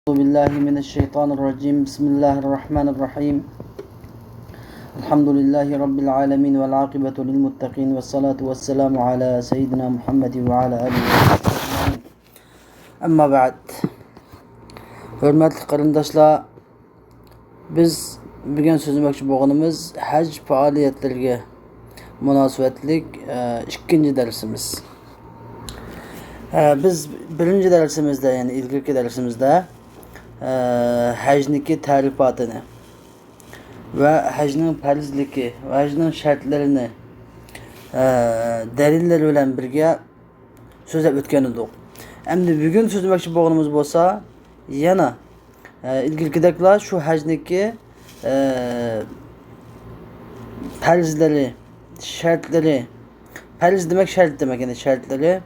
أعوذ بالله من الشيطان الرجيم بسم الله الرحمن الرحيم الحمد لله رب العالمين والعاقبة للمتقين والصلاة والسلام على سيدنا محمد وعلى آله وصحبه أما بعد hörmətli qarindaşlar, biz bugün sözləməkçi bolğanımız hac fəaliyyətlərinə münasibətlik ikinci dərsimiz. Biz birinci dersimizde, yani ilk dersimizde hacniki tarifatını ve hacnın farzliki ve hacnın şartlarını deliller bilen birge sözlep ötken edik. Endi bugün sözlemek bolğanımız bolsa yana ilgilkidekler şu hacniki farzları, şartları, farz demek şart demek, yani şartları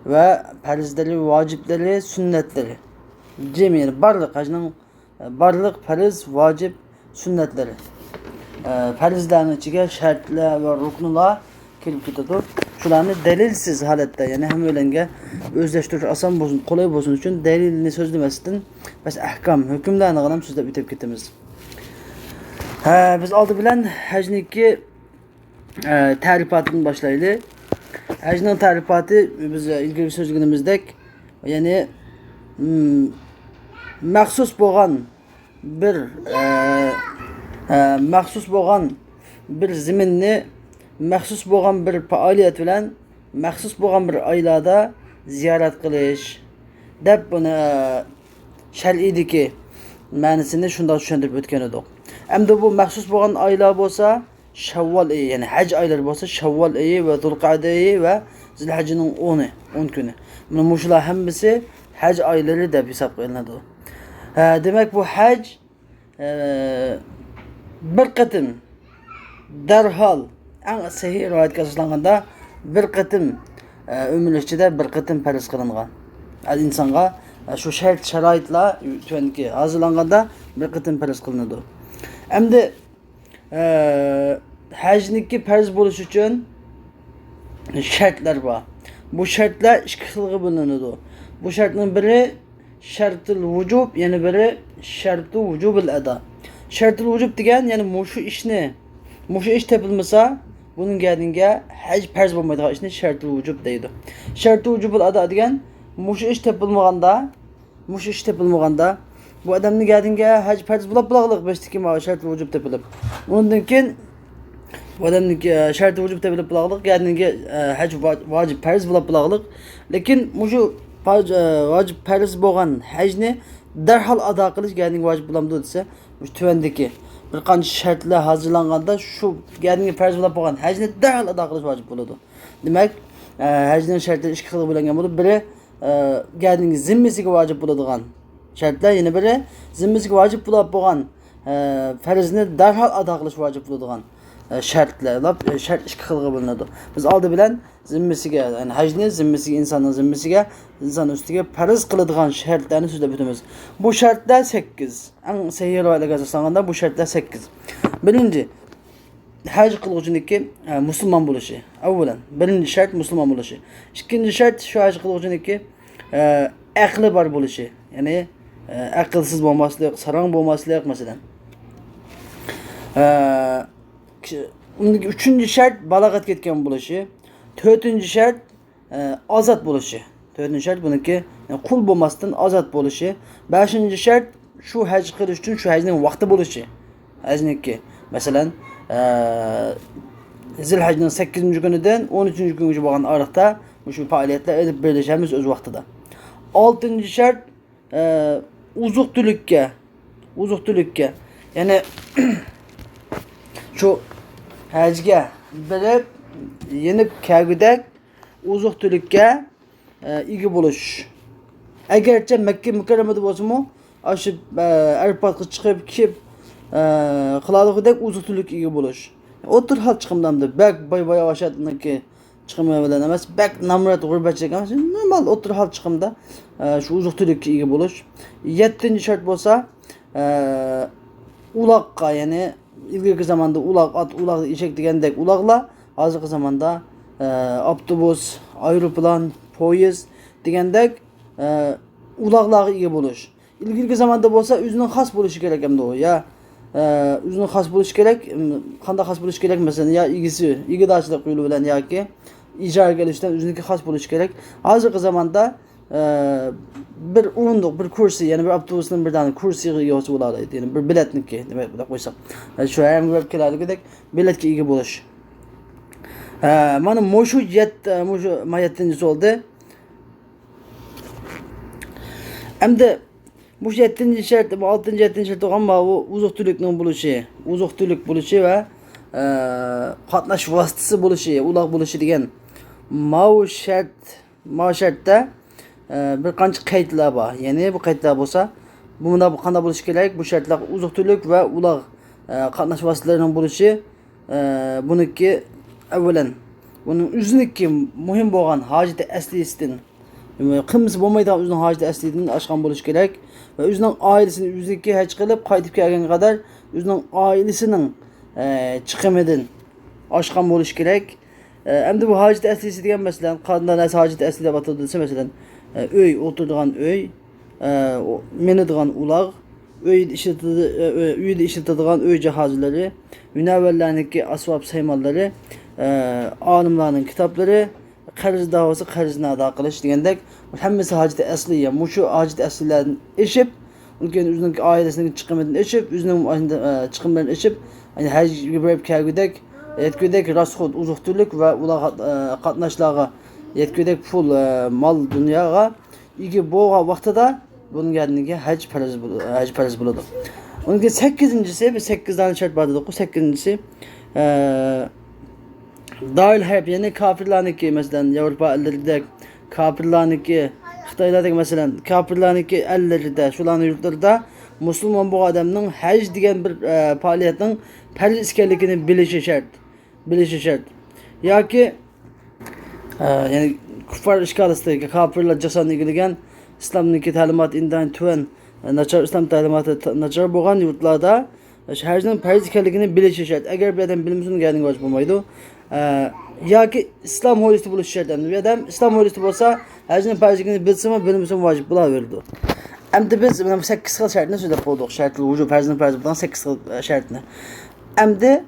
ve farzları, vacipleri, sünnetleri. Cemiyet barlık hacının barlık farz, vacip, sünnetleri. Farzlarının içine şartlar ve ruknular kelip gidiyor. Şularını delilsiz halette, yani hem öylenge özleştirici asan bolsun, kolay bolsun için delilini sözlemesinden bas ahkam, hükümlerini alalım sözde bitip gitimiz. Biz aldı bilen hacniki tarifatını başlayılı. Hacnın tarifatı biz ilgili sözgünümüzdek, yani məxsus bolğan bir ziminni, məxsus bolğan bir fəaliyyət bilen, məxsus bolğan bir aylada ziyaret qilish dep bunu şər'idiki ma'nisini şunda tushuntirib o'tgan edik. Endi bu məxsus bolğan aylar bolsa Şevval ayı, yani hac ayları bolsa Şevval ayı ve Zulqa'da ayı ve Zilhacının 10 günü. Bunun şular hemmisi hac ayları deb hesap qilinadi. Demek bu hac bir qatım derhal en sahih rivayetga asoslanganda bir qatım ömür ichida bir qatım farz qilingan. İnsonga shu shart sharoitlar tuanki hazırlanganda bir qatım farz qilinadi. Endi hacniki farz bo'lish uchun şartlar var. Bu şartlar ikki xilga bo'linadi. Bu şartning biri şartul vücub, yani biri şartu vücubul ada. Şartul vücub degan, yani mushu ish tepilmasa bunun geldiğinge hac farz bo'lmaydigan ishni şartul vücub deydi. Şartu vücubul ada degan mushu ish tepilmaganda bu adamning geldiğinge hac farz bo'lib bulaqliq beshtiki ma şartul vücub tepilib. Undan keyin bu adamning şartu vücub tepilib bulaqliq geldiğinge hac vacib farz bo'lib bulaqliq. Lekin mushu vacib farz bo'lgan hajni darhol ado qilish geldiğinge vacib bo'lamdi desa, bu tuvandagi bir qancha shartlar hazırlanganda şu geldiğinge farz bo'lib bo'lgan hajni darhol ado qilish vacib bo'ladi. Demak, hajning shartlari ikki xil bo'lingan bo'lib, biri geldiğinge zimmasiga vacib bo'ladigan shartlar, yana biri zimmasiga vacib bo'lib bo'lgan farzni darhol ado qilish vacib bo'ladigan şartlar, şart ikki xilga bo'linadi. Biz oldi bilan zimmasiga, yani hajni zimmasiga, inson ustiga farz qiladigan shartlarni so'zlab o'tamiz. Bu shartlar 8. Eng sahih rivoyatlarga asoslanganda bu shartlar 8. Birinchi, haj qiluvchiniki musulmon bo'lishi. Avvalan, birinchi shart musulmon bo'lishi. Ikkinchi shart shu haj qiluvchiniki aqli bor bo'lishi. Ya'ni aqlsiz bo'lmaslik, sarang bo'lmaslik masalan. Üçüncü şart balagat ketken buluşu. Dördüncü şart azat buluşu. Dördüncü şart bununki kul bulmasından azat buluşu. Beşinci şart şu hac kılış için şu hacının vakti buluşu. Hacniki mesela Zilhacının 8. günüden 13. günü olan aralıkta şu faaliyetler edip birleşemiz öz vaktida. Altıncı şart uzuk tülükke. Yani şu hacga bilib yenib kelgudek uzuq tülükке ega bo'lish. Agarcha Makka mukarramada bo'lsa-mu, shu aeroportga chiqib kelib qiladigidek uzuq tülük ega bo'lish. O'tir hal chiqimdamda bak boy oshadniki chiqimi bilan emas, bak namrat g'urbatchilik emas, normal o'tir hal chiqimda shu uzuq tülükke ega bo'lish. 7-chi shart bo'lsa uloqqa, ya'ni ilgili zamanda ulaq eşek degandek ulaqlar hozirgi zamanda avtobus, aeroplan, poyezd degandek ulaqlarga ega bo'lish. ilgili zamanda bolsa özünün xas buluşı gerek hem de o ya. Özünün xas buluşı gerek. Qanda xas buluşı gerek mesela ya igi daşlık yolu bilen ya ki icra gelişten özününki xas buluşı gerek. Hazırki zamanda bir urunduk, bir kursi, yani bir avtobusun bir tane kursi yosu buladaydı. Yani bir biletniki demek bu da koysak. Şu hem web kiralı gidek biletki igi buluş. Mana moşu mayettincisi oldu. Hem de bu 7. şart, bu 6. 7. şart ama bu uzaqtürlüknün buluşu, uzaqtürlük buluşu ve qatnaş vasitesi buluşu, ulaq buluşu degan ma şartda bir qancha qaydlar bor. Ya'ni bu qaydlar bo'lsa, bunda bu qanday bo'lishi kerak? Bu shartlar uzuq-tuluq va ulaq qatnash vositalarining bo'lishi buniki avvalan bunun o'ziniki muhim bo'lgan hojati aslisidan qimisi bo'lmaydigan o'zining hojati aslidan oshgan bo'lishi kerak va o'zining oilasini o'ziniki haj qilib qaytib kelgan qadar o'zining oilasining chiqimidan oshgan bo'lishi kerak. Endi bu hojati aslisi degan masalan qanday narsa hojati asli deb atalsa masalan öy, oturduğun öy, menediğin ulaq, uyda işletidiğin öy cihazları, münevverlerdeki asbab saymalları, alimlerin kitapları, qarz davası qarzını ada qilish degandek, hammasi hojati asliya. Mushu hojati aslilardan eshib, uning o'zining oilasining chiqimidan eshib, o'zining chiqimlaridan eshib, yani hajga borib kelgudek, yetgudek rasxod, uzuq-tuluq va ular qatnashlarga yetkudek pul, mal dunyoga ega bo'lgan vaqtida bunun geldiğinde hac parası buludu. Onun ki 8'incisi bir 8 tane şart vardı. 8'incisi dahil harp yani kafirlarınki mesela Avrupa ellerinde kafirlarınki Xitaylardaki mesela kafirlarınki ellerinde şuların yurtlarda Müslüman bu adamın hac diyen bir faaliyetin farz iskerlikini bilişi şart. Bilişi şart. Ya ki yani kuffar işgalisteki kafirler casan ilgiligen İslam'daki talimat indan tüven načar İslam talimatı načar boğan yurtlarda hacının farz iskerlikini bilişi şart. Eğer bir adam bilmesinin geldiğini vacip olmaydı. Ya ki İslam holisti buluş şart. Bir adam İslam holisti olsa hacının farz iskerlikini bilsin ama bilmesinin vacip bula verirdi. Hem de biz 8 xil şartını söylep olduk. Şartlı vücub farzının farzı bulan 8 xil şartını. Hem de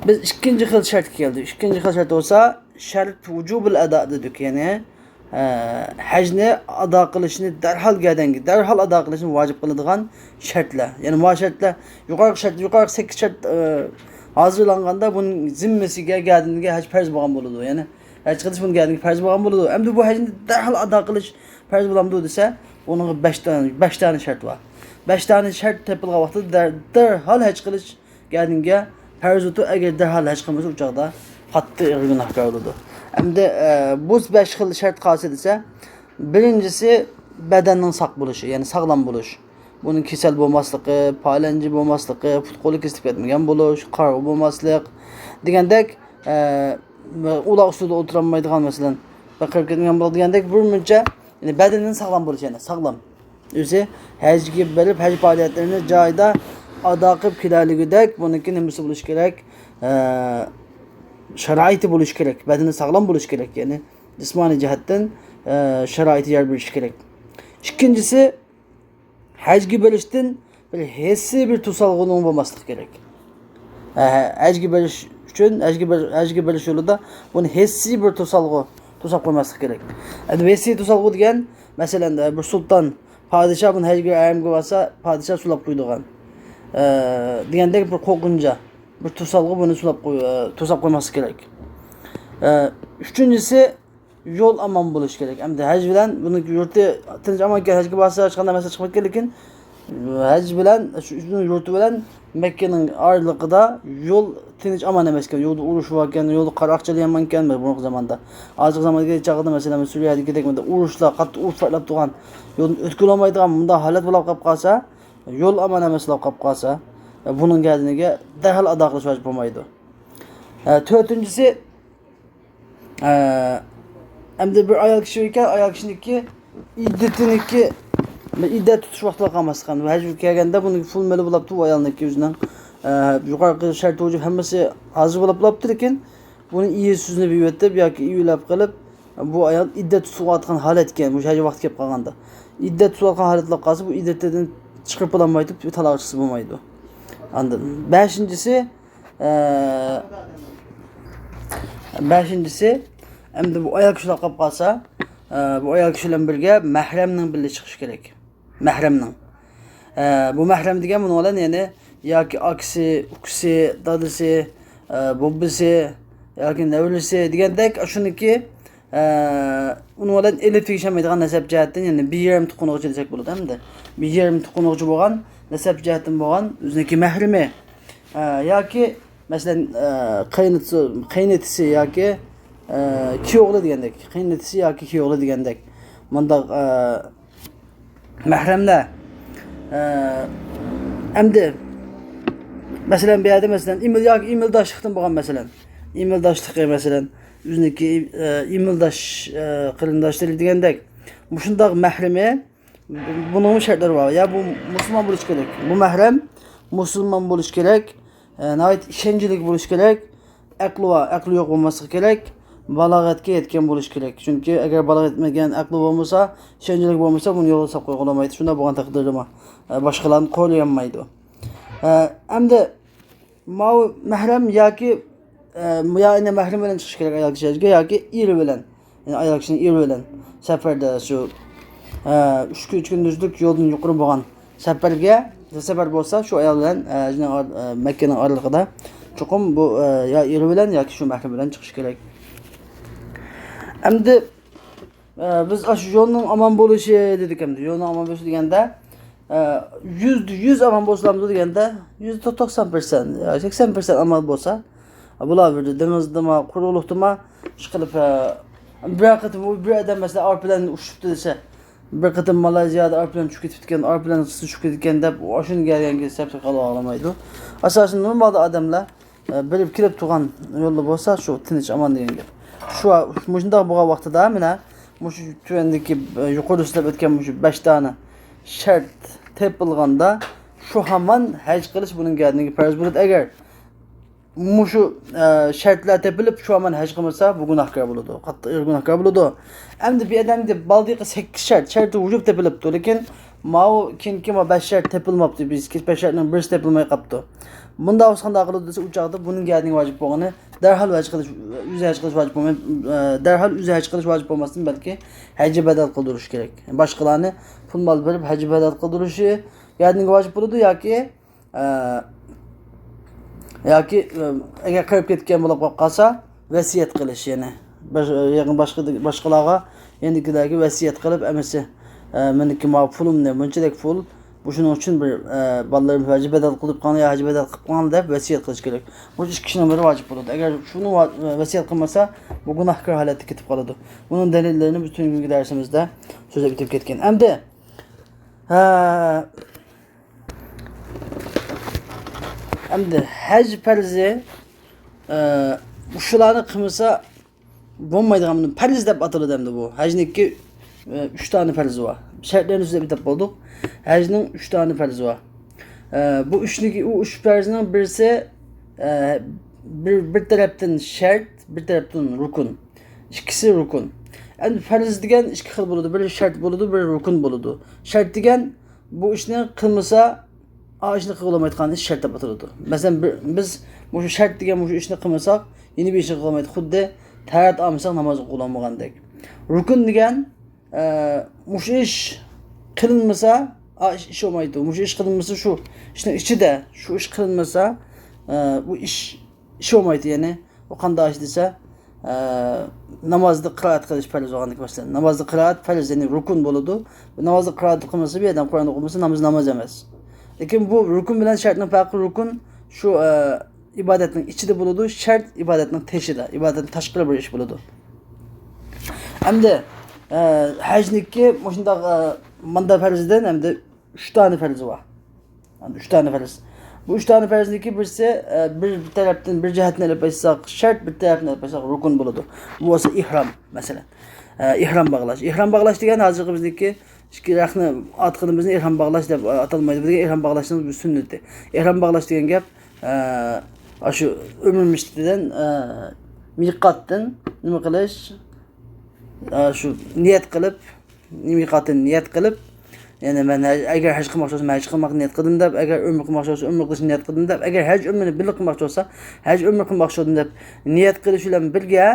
biz ikinci xil şart geldi. İkinci xil şart olsa şart vücubul ada dedik. Yani hacni ada qilishni darhol ada qilishni vacip qiladigan şartlar. Yani bu şartlar yuqori 8 şart hazırlanganda bunun zimmesiga geldiğinde hac farz bo'lgan bo'ladi. Yani hac qilish bunun geldiğinde farz bo'lgan bo'ladi. Endi bu hacni darhol ada qilish farz bo'lamdi desa, onun 5 tane şart var. 5 tane şart tepilgan vaqtda darhol hac qilish geldiğinde farz o'tu agar darhol hac qilmasa uçaqda qattiq gunohkor bo'ladi. Hem de bu 5 xil şart qasid ise birincisi bedenin saq buluşu, yani sağlam buluş. Bunun kesel bo'lmaslığı, palenci bo'lmaslığı, futbolu kesip etmegen buluş, qarg'u bo'lmaslık degandek ulaq ustida o'tirolmaydigan masalan baqirib ketmagan bo'ladi degandek bir muncha yani bedenin sağlam buluş, yani sağlam. O'zi hajga berib haj faoliyatlarini joyida ado qilib kelarligidek buniki nimasi bo'lish kerak? Şaraiti buluş gerek, bedeni sağlam buluş gerek, yani cismani cihetten şaraiti yer buluş gerek. İkincisi hacgi bölüşten bir hissi bir tusalgının olmaslık gerek. Hacgi bölüş için hacgi bölüş yolunda bunun hissi bir tusak koymaslık gerek. Yani hissi tusalgı diyen mesela bir sultan padişah bunun hacgi ayamgı varsa padişah sulap koyduğun. Diyendeki bir korkunca bir tusalgı bunu tusak koyması gerek. Üçüncüsü yol aman buluş gerek. Hem de hac bilen bunu yurtta tinç aman gel hacga basa çıkanda mesela çıkmak gerekin hac bilen şu yurtu bilen Mekke'nin aralığında yol tinç aman emesken yolda uruş varken yolda qaroqchilayanmanken bu zamanda azık zamanda çağında mesela Suriye'de gidekmede uruşlar qattiq uruş farlab turgan yol ötkül olmaydigan bunda halat bo'lib qolib qolsa yol aman emas bo'lib qolib qolsa bunun geldiğine derhal ada qilish vacip bo'lmaydi. Dördüncüsü hem de bir ayol kishi ekan, ayol kishiniki iddet tutush vaqtida qolmasdan va hajga kelganda buni full meli bo'lib turib ayolniki o'zining yuqorqi shart vujub hammasi hozir bo'lib lekin buni iyi so'zni buyurtib yoki uylab qilib bu ayol iddet tutayotgan holat ekan, bu haj vaqti kelib qolganda. iddet tutalgan halatlar qalsa bu iddetlerden çıkarpılamaydı, talaqçısı bulmaydı. Anladın. Beşincisi hem de bu ayol kişiler qap qalsa, bu ayol kişilerle birge mahremning birga chiqish kerak. Mahremning. Bu mahrem degan buni olan yani yoki aksi, ukisi, dadisi, bobbisi yoki nevrisi degandek shuniki uni olan elif tegishmaydigan nasab jihatdan yani bir yerim tuqunuvchi desak bo'ladi hamda. Bir yerim tuqunuvchi bo'lgan nasab jihatdan bo'lgan o'ziniki mahrimi yoki masalan qaynatisi yoki kuyovli degandek. Qaynatisi yoki kuyovli degandek. Bunda mahremlar endi mesela bir yerde mesela imildaşlıktan bo'lgan mesela imildaşlık mesela o'ziniki imildaş qilindoshlik degandek shundoq mahrimi buning shartlari bor. Ya bu musulmon bo'lish kerak. Bu mahrem musulmon bo'lish kerak. Nəhayət ishonchli bo'lish kerak. Aqli yo'q bo'lmasligi kerak. Balog'atga yetgan bo'lish kerak. Chunki agar balog'at etmagan, aqli bo'lmasa, ishonchli bo'lmasa, buni yo'lga solib qo'yga olmaydi. Shunda bo'lgan taqdirda boshqalarni qo'llanmaydi. Hamda mahrem yoki yani mahrem bilan chiqish kerak ayol kishiga yoki eri bilan. Yani ayol kishining eri bilan safarda shu 3 kunduzlik yo'ldan yuqori bo'lgan safar bo'lsa, shu ayol bilan Makkaning oralig'ida chuqum bu ya eri bilan yoki shu mahrem bilan chiqish kerak. Endi biz shu yo'lning aman bo'lishi dedik endi. Yo'lning aman bo'lishi deganda %100 aman bo'lsamiz deganda %90%, 80% aman bo'lsa, bular bir dengizdami, quruqlikdami ish qilib bir qatim bir odam masalan orq bilan ushibdi desa, bir qatim Malayziyada orq bilan tushib ketgan, orq bilan tushib ketgan deb o'shuni kelganga sabab qila olmaydi. Asosan normalda odamlar bilib kirib turgan yo'lda bo'lsa, shu tinch aman degan gap. Shu shunday bo'lgan vaqtida mana shu tuvandagi yuqorisida o'tgan 5 tane shart tepilganda şu hamon haj qilish buning gardiniga farz bo'ladi. Agar shu shartlar tepilib shu hamon haj qilmasa, bu gunohkor bo'ladi. Qattiq gunohkor bo'ladi. Endi bir odamda baldiqi 8 sharti vujub tepilibdi, lekin mau kimki 5 shart tepilmabdi. Biz 5 shartning birisi tepilmay qolibdi. Bunda qanday qiladi desa, u chaqda buning gardiniga vojib bo'lgani darhol haj qilish vojib bo'lmay, darhol haj qilish vojib bo'lmasdan balki haj badal qildirish kerak. Boshqalarni pul mol berib haj badal qildirishi gardiniga vojib bo'ladi yoki agar qirib ketgan bo'lib qolsa vasiyat qilish, ya'ni boshqalarga endikilarga vasiyat qilib, amasi meniki ma pulimni bunchalik pul bu shuning uchun bir bolalarım haj badal qilib qolgan yo haj badal qilib qolgan deb vasiyat qilish kerak. Bu ish kishining biri vojib bo'ladi. Agar shuni vasiyat qilmasa, bu gunohkor holatga ketib qoladi. Buning dalillarini butun kungi darsimizda so'zlab o'tib ketgan. Endi endi haj farzi shularni qilmasa bo'lmaydigan, buni farz deb ataladi. Endi bu hajniki 3 tane farzi var. Şartlarını size bitap olduk. Hacning 3 tane farzi var. Bu 3 farzning birisi bir tarafdan şart, bir tarafdan rukun. İkisi rukun. Yani farz degan ikki xil bo'ladi. Biri shart bo'ladi, biri rukun bo'ladi. Shart degan bu ishni qilmasa, ishni qilolmaydigan ish shart deb ataladi. Masalan, biz bu shart degan bu ishni qilmasak, yeni bir ish qilolmaydi. Xuddi tarat olmasak namoz o'qilolmagandek. Rukun degan mush ish qilinmasa ish olmaydi. Mush ish qilinmasa shu ishning ichida shu ish qilinmasa bu ish olmaydi. Ya'ni u qanday ish desa namozda qiroat qilish farz bo'lgandek masalan. Namozda qiroat farz, ya'ni rukun bo'ladi. Namozda qiroat qilmasa, bir odam Qur'on o'qimasa namoz emas. Lekin bu rukun bilan shartning farqi, rukun shu ibodatning ichida bo'ladi, shart ibodatning teshida, ibodatning tashqari bir ish bo'ladi. Endi hajniki shundoq manda farzdan endi 3 tane farzi var. Yani 3 tane farz. Bu 3 tane farzniki birisi bir tarafdan bir cihetini elip aytsak şart, bir tarafdan elip aytsak rukun bo'ladi. Bu olsa ihram mesela. İhram bağlash. İhram bağlash degan hozirgi bizniki ishkirakni atqinimizni ihram bağlash deb atalmaydi. Bizga ihram bağlashning bir sunnati. İhram bağlash degan gap shu umumishdan miqatdan nima qilish, shu niyat qilib miqatini niyat qilib, ya'ni men agar haj qilmoqchi bo'lsam haj qilmoqni niyat qildim deb, agar umra qilmoqchi bo'lsam umra qilishni niyat qildim deb, agar haj umrani birga qilmoqchi bo'lsa haj umra qilmoqchi bo'ldim deb niyat qilish bilan birga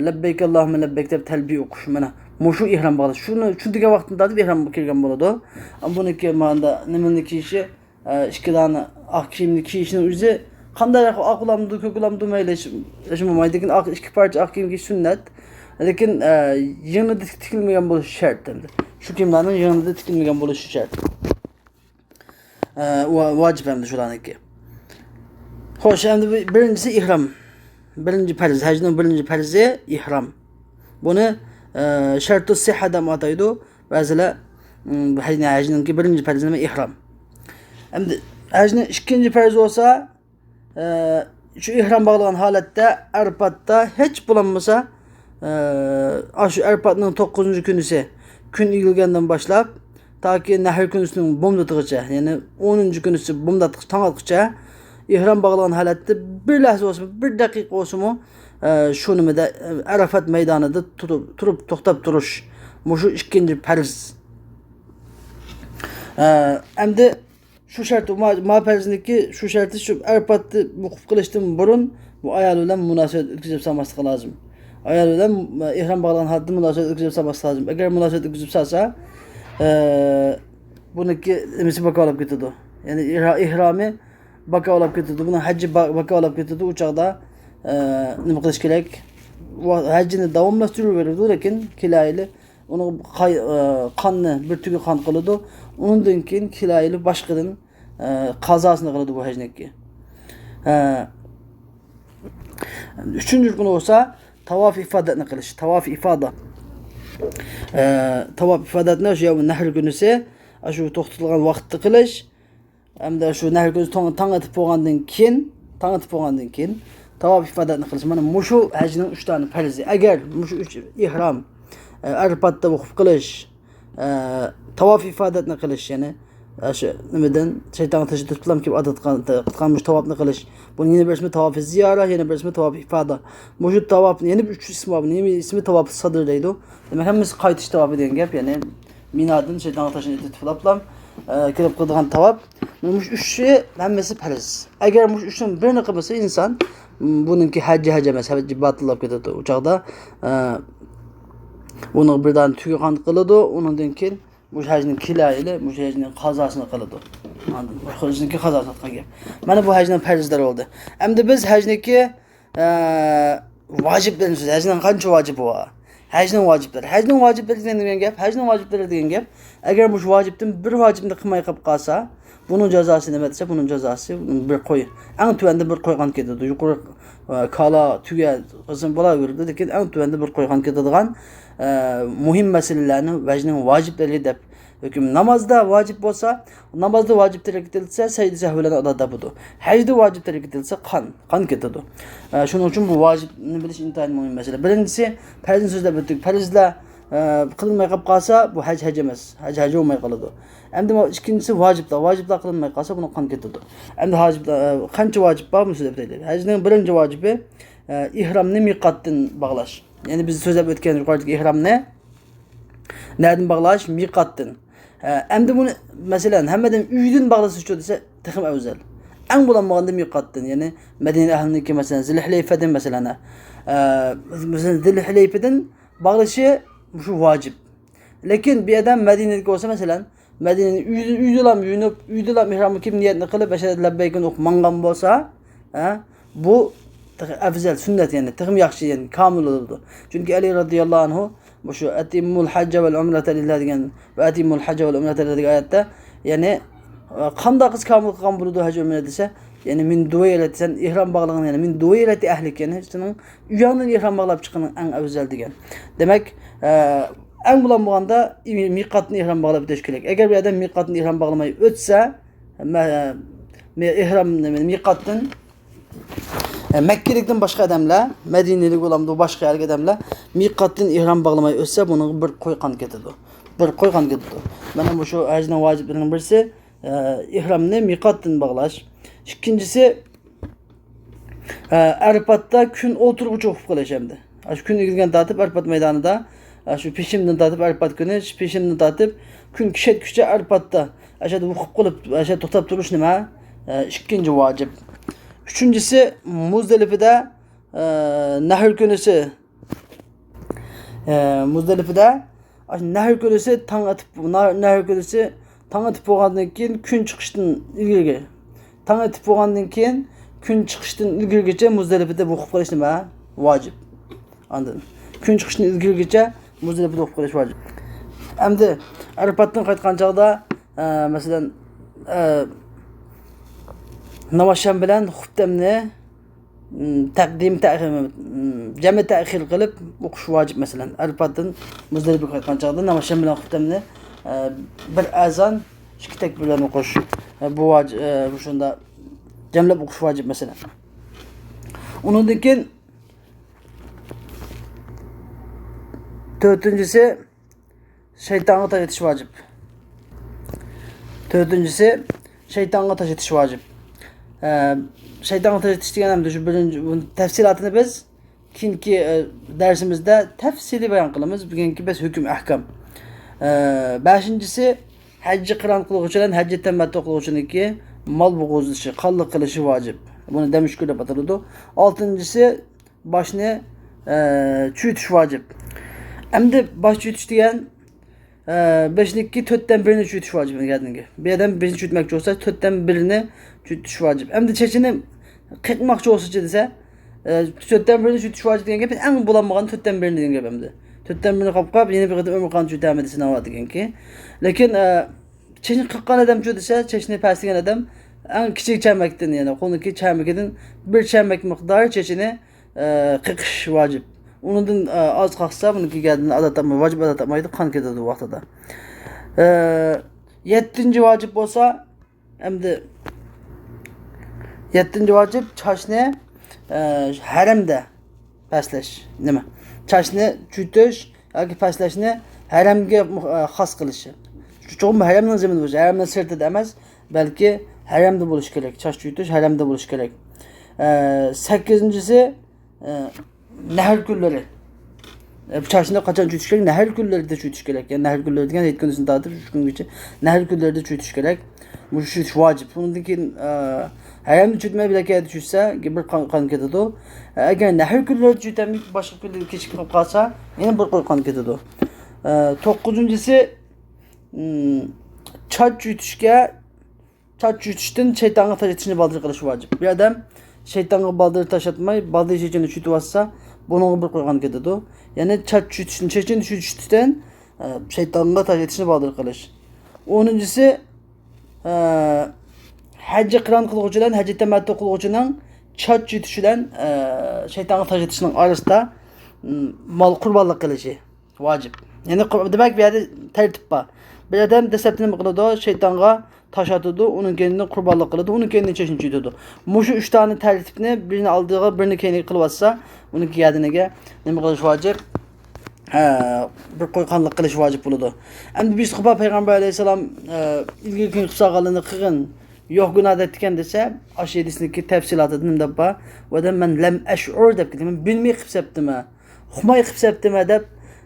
labbayk Allohumma labbayk deb talbiya o'qish, mana mushu ihrom bog'lash. Shuni tushuntirgan vaqtimda deb ihrom kelgan bo'ladi. Buniki manda nimani kiyishi, ikki dona oq kiyimni kiyishni o'zi qanday oq ulamdi, ko'k ulamdi mayli, hech bo'lmaydi, lekin oq ikki parcha oq kiyim kiyish sunnat. Lekin yig'inida tikilmagan bo'lishi shart endi. Shu kiyimlarning yig'inida tikilmagan bo'lishi shart. Vacip endi shularniki. Xo'sh, endi birinchisi ihrom. Birinchi farz, hajning birinchi farzi ihrom. Buni shartu sihha deb ataydi. Ba'zilar hajning birinchi farzi nima ihrom. Endi hajning ikkinchi farzi bo'lsa, shu ihrom bog'lagan holatda Arfatda hech bo'lmasa shu Arfatning 9-kunisi kun egilgandan boshlab toki Nahr kunisining bomdatigacha, ya'ni 10-kunisi bomdatgacha, tong atgacha ihrom bog'lagan holatda bir lahza bo'lsa, bir daqiqa bo'lsa-mu shu nimada Arafat maydonida turib to'xtab turish, shu ikkinchi farz. Endi shu shart ma farzniki shu sharti shu Arafatni vuquf qilishdan burun bu ayol bilan munosabat o'tkazib olmaslik lozim. Ayol bilan ihrom bog'lagan holatda munosabat o'tkazib olmaslik lozim. Agar munosabat o'tkazib olsa, buniki nimasi bakolab ketadi. Ya'ni ihromi bakolab ketadi. Buni hajji bakolab ketadi. U chaqda nima qilish kerak? Hajjini davomlashtiraveradi, lekin kilayli uni qonni bir tugi qon qiladi. Undan keyin kilayli boshqadan qazosini qiladi bu hajniki. Üçüncü konu olsa tavaf ifadatını qilish. Tavaf ifada. Tavaf ifadatını shu Nahr kunisi, shu to'xtatilgan vaqtda qilish. Hamda shu Nahr kunisi tong atib bo'lgandan keyin tavaf ifadatını qilish. Mana mushu hajning 3 tane farzi. Agar mushu 3 ihrom Arafatda vuquf qilish, tavaf ifadatını qilish, ya'ni shu nimadan shayton tashi tutlam kelib odat qilganmish tavofni qilish. Buni yana bir ismi tavaf ziyora, yana bir ismi tavaf ifada. Mushu tavofni yana bir 3 ismi bor. Nima ismi tavaf sadr deydi. Demak hammasi qaytish tavofi degan gap, ya'ni Minadan shayton tashini tutlam kelib qilgan tavof. Mush 3i hammasi farz. Agar mush 3ni birini qilmasa inson buningki hajji emas, hajji batillab ketadi. U chaqda buni birdan tugan qiladi, undan keyin mujahidning kilayli, mujahidning qazosini qiladi. Mujahidning qazosini qilgan. Mana bu hajning farzlari bo'ldi. Endi biz hajniki vojiblarni so'z. Hajning qancha vojibi bor? Hajning vojiblari. Hajning vojiblari degan gap, hajning vojiblari degan gap, agar bu vojibdan bir vojibni qilmay qolib qolsa, bunun jazosi nima desa, bunun jazosi bir qo'y. Eng tuvanda bir qo'ygan ketadi. Yuqori kala, tuga, qizim bo'laverdi, lekin eng tuvanda bir qo'ygan ketadigan muhim masalalarni vajning vojiblari deb hukm. Namozda vojib bo'lsa, namozda vojib tark etilsa, sajda sahvlarni ado etadi. Hajda vojib tark etilsa qon ketadi. Shuning uchun bu vojibni bilish intayin muhim masala. Birinchisi, farzni so'zlab o'tdik. Farzlar qilinmay qolib qolsa, bu haj emas. Haj bo'lmay qoladi. Endi ikkinchisi vojiblar qilinmay qolsa, buni qon ketadi. Endi vojiblar qancha vojib bor buni so'zlab o'taylik. Hajning birinchi vojibi ihromni miqatdan bog'lash. Ya'ni biz so'zlab o'tgan yuqoridagi ihromni nereden bog'lash? Miqatdan. Endi buni masalan hammadan uydan bog'lash desa, texim afzal. Eng bo'lmaganda miqatdan, ya'ni Madina ahliniki masalan Zilhilayfadan masalan Zilhilayfadan bog'lashi shu vojib. Lekin bir adam Madinadagi bo'lsa masalan Madinaning uydalam yunib, uydalam ihromni kim niyatni qilib ashhadu labbaykni o'qib mangan bo'lsa, bu afzal sunnat, ya'ni texim yaxshi, ya'ni kamil bo'ladi. Chunki Ali radhiyallohu anhu bu shu atimul hajja vel umrata lillah degan va atimul hajja vel umrata lillah degan oyatda, ya'ni qanday qiz kamil qilgan bo'ladi haj umra desa, ya'ni min duvaylati, sen ihrom bog'lagan, ya'ni min duvaylati ahlik, ya'ni sening uyingdan ihrom bog'lab chiqqaning eng afzal degan. Demak, eng bo'lmaganda miqatni ihrom bog'lab o'tish kerak. Agar bir odam miqatni ihrom bog'lamay o'tsa, ihrom miqatdan Mekkelikdan boshqa odamlar, Madinalik bo'lamdi, boshqa yerlik odamlar miqatdan ihrom bog'lamay o'tsa, buni bir qo'ygan ketadi. Mana bu shu hajning vojiblarining birisi ihromni miqatdan bog'lash. Ikkinchisi Arafatda kun o'tirg'uchi o'qib qilish endi. Shu kun egilgan tartib Arafat maydonida Şu peşimden tatip Arpat günü, peşimden tatip gün kişe Arpat'ta. Aşağıda vukup kılıp aşağı tutup duruş nima? İkinci vacip. Üçüncüsü Muzdalife'de Nahr günüsü. Muzdalife'de Nahr günüsü tang atıp Nahr günüsü tang atıp bolgandan keyin gün chiqishdan ilgari. Tang atıp bolgandan keyin gün chiqishdan ilgarigacha Muzdalife'de vukup qilish nima? Vacip. Anladın? Gün chiqishdan ilgarigacha Muzdalife'de vukup qilish vacip. Endi Arapatdan qaytgan chaqda masalan Namaşan bilen xutbamni taqdim jami ta'khir qilib o'qish vacip mesela. Arapatdan Muzdalife'ga qaytgan chaqda Namaşan bilen xutbamni bir azan ikki takbirlar o'qish bu vacip shunda jamlab o'qish vacip mesela. Undan keyin to'rtinchisi shaytonga tosh etish vacip. To'rtinchisi shaytonga tosh etish vacip. Şeytan ateş etiştiğinden şu birinci tefsilatını biz kinki dersimizde tefsili beyan kılımız. Bugünkü biz hüküm ahkam. Beşincisi haccı kıran kılığı hacci temmetto kılığı ki mal boğuzlusu, kallık kılışı vacip. Bunu demiş ki batırdı. Altıncısı başını çüyütüş vacip. Hem de baş çüyütüş diyen beşiniki tötten birini çüyütüş vacip. Bir adam birini çüyütmek olsa tötten birini çüyütüş vacip. Hem de çeşini kırkmakçı olsa dese tötten birini çüyütüş vacip diyen gibi en bulanmağın tötten birini diyen gibi hem de. Tötten birini kapkap yeni bir kadar ömür kanı çüyütemedi sınava diyen ki. Lakin çeşini kırkan adam çüyütüse çeşini persigen adam en küçük çembekten yani konudaki çembekten bir çembek miktarı çeşini kırkış vacip. Onun az kalksa bununki geldiğinde adatama, vacip adatamaydı kan kededi o vaktada. Yettinci vacip olsa hem de yettinci vacip çaşını haremde pesleş, değil mi? Çaşını çütüş, yoki pesleşini haremge has kılışı. Çoğun haremden zeminde buluş, haremden sırtı demez, belki haremde buluş gerek. Çaş çütüş haremde buluş gerek. Sekizincisi Nahr gülleri. Çarşında kaçan çüyütüş gerek, nahr gülleri de çüyütüş gerek. Yani nahr gülleri diyen etkisini dağıtır, şu gün geçe. Nahr gülleri de çüyütüş gerek. Bu çüyütüş vacip. Bununki haremde çüyütmeye bile kere düşürse, bir kan kededi o. Eğer nahr gülleri çüyütemeyip başka gülleri keçik kalsa, yine bir kan kededi o. Dokuzuncusu çat çüyütüşten şeytanı taş etişini baldır kılışı vacip. Bir adam şeytanı baldırı taş atmayı, baldırı çeçini çüyütü varsa, bunu bir koygan kededi o. Yani çat çüyütüşten, çeçini çüyütüşten şeytanına taş etişini baldır kılış. Onuncusu hacı kıran kılıcıdan, hacı temetto kılıcının çat çüyütüşüden şeytanı taş etişinin arasında mal kurbanlık kılışı vacip. Yani demek bir yerde tertip var. Bir adam deseptini kılıdı, şeytana taş atıdı, onun kendini kurbanlık kılıdı, onun kendini çeşini çüyüdü. Muşu 3 tane tertipini birini aldığı, birini kendini kılıvatsa, onun ki geldiğine ne kılış vacip? Bir koykanlık kılış vacip buludu. Hem de bir sıkıpa Peygamber Aleyhisselam ilgili gün kısa kalını kırın, yok günah ettiken dese, aşı yedisindeki tefsilatı dinimde ba, ve de ben lem eş'ur deyip gidim, bilmeyi kıpseptim ha, humayı kıpseptim ha deyip,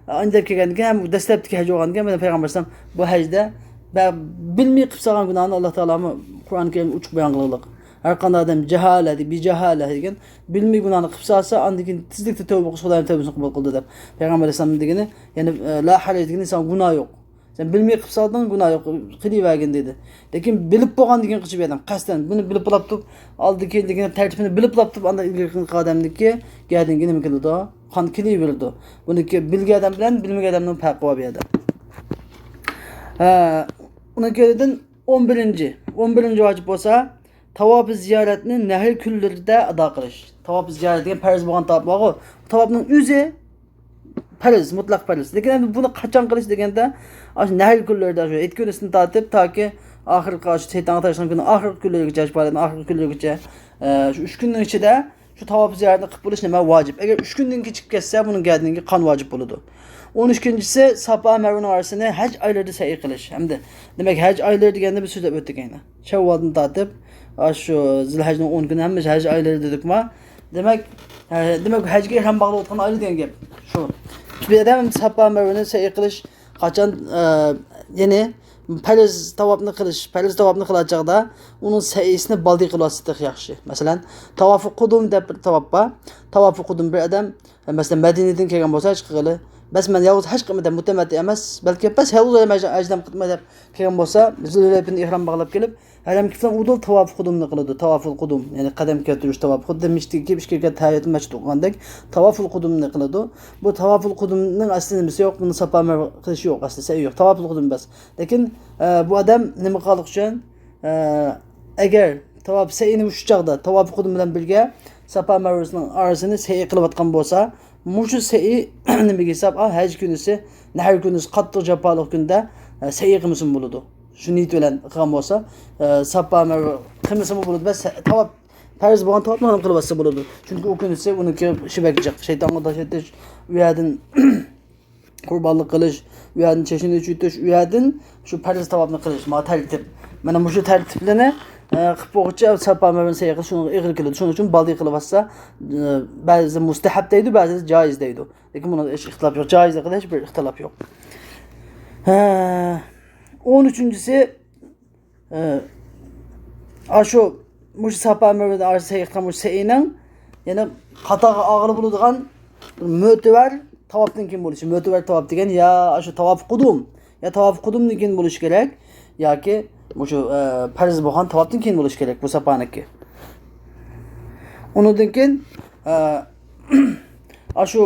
ancak ki hem destekli hacı olan ben Peygamber Aleyhisselam bu hacda ben bilmeyi kıpsagan günahını Allah Teala'mı Kur'an-ı Kerim uçuk beyan kılılık. Her kanı adam cehaleti, bir cehalet degen bilmeyi günahını kıpsasa andikin tizlikte tövbe kısıklarını tövbesini kabul kıldı deyip. Peygamber Aleyhisselam degeni yani la hale degen insan günah yok. Sen bilmeyi kıpsadın günah yok. Kıli vergin dedi. Lakin bilip boğan degen kıçı bir adam. Kasten bunu bilip bulaptık. Aldı ki degen tertipini bilip bulaptık. Anda ilgili kademdeki geldiğin gene mi kıldı o? Kan kili verildi. Bunu ki bilgi adam bilen bilmeyi adamın farkı var bir adam. Ona gelden 11. vacip olsa tavaf ziyaretini nehir küllerinde ada kılış. Tavaf ziyaret degen perz boğan tavaf var o. Tavafın yüzü perz, mutlak perz. Lakin bunu kaçan kılış degende nehir küllerinde etki önesini tatip ta ki ahir karşı şeytan taşınan günü ahir külleri geçer, ahir külleri geçer. Şu 3 günün içinde şu tavaf ziyaretini kıpırış neme vacip. Eğer 3 günden geçip geçse bunun geldiğinde kan vacip buludu. 12'incisi Safa Merve arasında hac ayları sayı kılış. Hem de demek hac ayları degende bir söz öttik yine. Şevval'dan tatip şu Zilhac'ın 10 günü hem hac ayları dedik ma. Demek hacga hem bağlı olan aylı diyen gap. Şu Bir adam Safa Merve'ni seyi qilish qachon yeni Parız tavafni qilajaqda uning sayisini baldi qilyapsiz yaxshi. Masalan, tavofi qudum deb bir tavof bor. Tavofi qudum bir adam masalan Madinadan kelgan bo'lsa haj qilg'ili. Bas men yolg'iz haj qilmadan mutamatti emas, balki bas yolg'iz ajdam qilma deb kelgan bo'lsa, Zulhuleyfani ihrom bog'lab kelib, haram kiflan udul tavof qudumni qiladi. Tavoful qudum, ya'ni qadam keltirish tavof. Xuddi mishdiki ishga tahiyatul masjid o'qigandek tavoful qudumni qiladi. Bu tavoful qudumning asli nimasi yo'q, buni Safa Marva qilish yo'q, asli say yo'q. Tavoful qudum bas. Lekin bu adam nima qilmoq uchun agar tavof sayini shu chaqda tavof qudum bilan birga Safa Marvasining orasini say qilayotgan bo'lsa, mushu say nimaga hisob haj kunisi, nahr kunisi qattiq jafoliq kunda say qilmasin bo'ladi. Shu niyat bilan qilgan bo'lsa, Safa Marva qilmasin bo'ladi, bas tavof farz bo'lgan tavofni ham qilib olsa bo'ladi. Chunki u kunisi uniki shibakchiq, shaytonga dash etish, u yerdan qurbonlik qilish, u yerdan chashini uchitish, u yerdan shu farz tavofni qilish, ma tartib. Mana shu tartiblarni qilib bo'g'icha Safa Marvani sayqi shuni ig'ir keladi. Shuning uchun baldi qilib olsa, ba'zi mustahab deydi, ba'zi joiz deydi. Lekin bunda hech ixtilof yo'q. Joizda qilish bir ixtilof yo'q. 13-si shu mush Safa Marvani arası sayqi mush sayning yana qatag'i og'ir bo'ladigan mo'tavar tavofdan keyin bo'lishi. Mo'tavar tavof degan ya shu tavof qudum, ya tavof qudumdan keyin bo'lishi kerak yoki shu farz bo'lgan tavofdan keyin bo'lishi kerak bu Safaniki. Undan keyin shu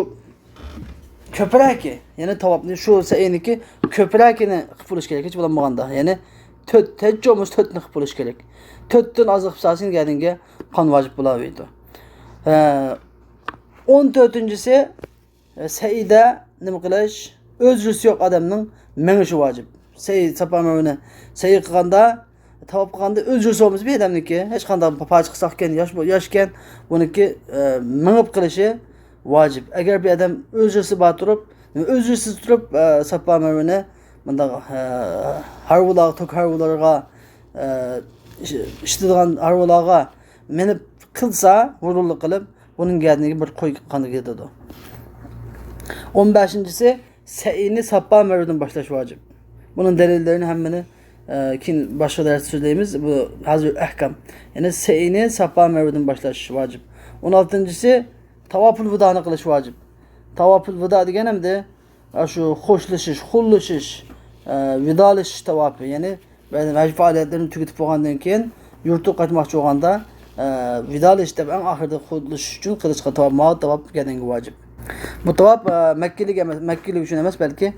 ko'praki, ya'ni tavofni shu sayniki ko'prakini qilib bo'lish kerak, hech bo'lmaganda. Ya'ni 4 tejjomiz 4 ni qilib bo'lish kerak. 4 dan oziq qilsang gadinga qon vojib bo'laveradi. 14-si sayda nima qilish? O'zrisi yo'q odamning menishi vojib. Safa Marvani say qilganda, tavof qilganda o'zrisi bo'lmasa bir odamniki hech qanday paj qilsak ekan, yoshkan buniki minib qilishi vojib. Agar bir odam o'zrisi bor turib, o'zrisiz turib Safa Marvani bunda harvular, tok harvularga ishtidigan harvularga minib qilsa, vurullik qilib, buning gadiniga bir qo'y qani ketadi. 15-si sayini Safa Marvadan boshlash vojib. Bunun delillerini hemmini keyin boshqa darsda so'zlaymiz. Bu hazır ahkam. Ya'ni sayini Safa Marvadan boshlash vojib. 16-si tavoful vidoni qilish vojib. Tavoful vido degan hamda shu xo'shlashish, xullashish, vidolashish tavofi. Ya'ni haj faoliyatlarini tugatib bo'lgandan keyin yurtga qaytmoqchi bo'lganda vidolash deb eng oxirida xullashish uchun qilishga tavof gadanga vojib. Bu tavof Makkilik uchun emas, balki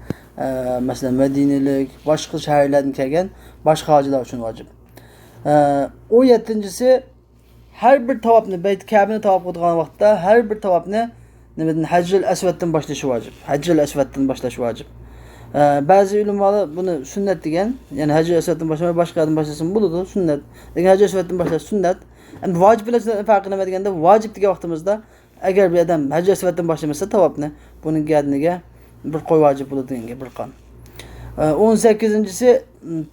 masalan Madinalik, boshqa shaharlardan kelgan boshqa hojilar uchun vojib. 17-si har bir tavofni Bayt Ka'bani tavof qilgan vaqtda har bir tavofni nimadan Hajjul Aswaddan boshlash vojib. Hajjul Aswaddan boshlash vojib. Ba'zi ulamolar buni sunnat degan, ya'ni Hajjul Aswaddan boshlamay boshqadan boshlasin bo'ladi, sunnat. Lekin Hajjul Aswaddan boshlash sunnat. Endi vojib bilan farqi nima deganda, vojib degan vaqtimizda agar bir odam Hajjul Aswaddan boshlamasa tavofni, buning gadiniga bir qo'y vojib bo'ladi deganga bir qon. 18-si